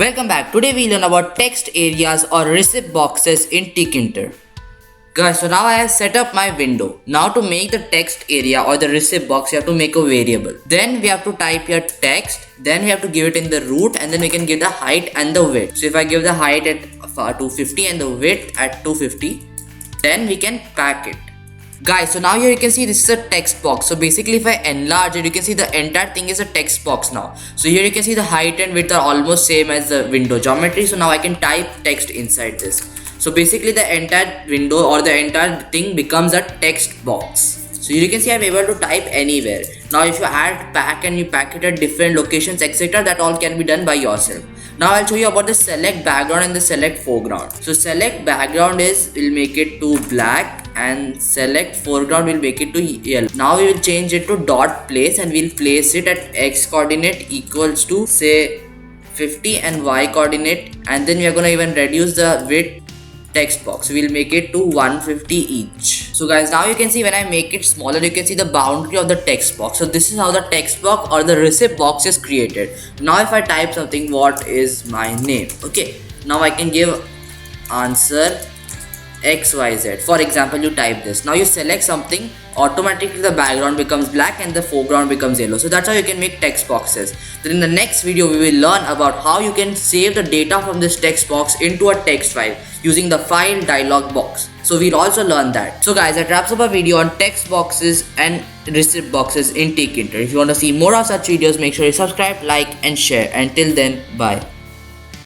Welcome back. Today we learn about text areas or receipt boxes in Tkinter. Guys, so now I have set up my window. Now to make the text area or the receipt box, you have to make a variable. Then we have to type your text. Then we have to give it in the root, and then we can give the height and the width. So if I give the height at 250 and the width at 250, then we can pack it. Guys, so now here you can see this is a text box. So basically if I enlarge it, you can see the entire thing is a text box now. So here you can see the height and width are almost same as the window geometry. So now I can type text inside this. So basically the entire window or the entire thing becomes a text box. So here you can see I'm able to type anywhere. Now if you add pack and you pack it at different locations, etc., that all can be done by yourself. Now I'll show you about the select background and the select foreground. So select background will make it to black, and select foreground will make it to yellow. Now we will change it to dot place, and we'll place it at x coordinate equals to say 50 and y coordinate, and then we are gonna even reduce the width text box. We'll make it to 150 each. So guys, now you can see when I make it smaller, you can see the boundary of the text box. So this is how the text box or the receipt box is created. Now if I type something, what is my name? Okay, now I can give answer XYZ. For example, you type this. Now you select something, automatically the background becomes black and the foreground becomes yellow. So that's how you can make text boxes. Then in the next video we will learn about how you can save the data from this text box into a text file using the file dialog box. So we'll also learn that. So guys, that wraps up our video on text boxes and receipt boxes in Tkinter. If you want to see more of such videos, make sure you subscribe, like and share. Until then, bye.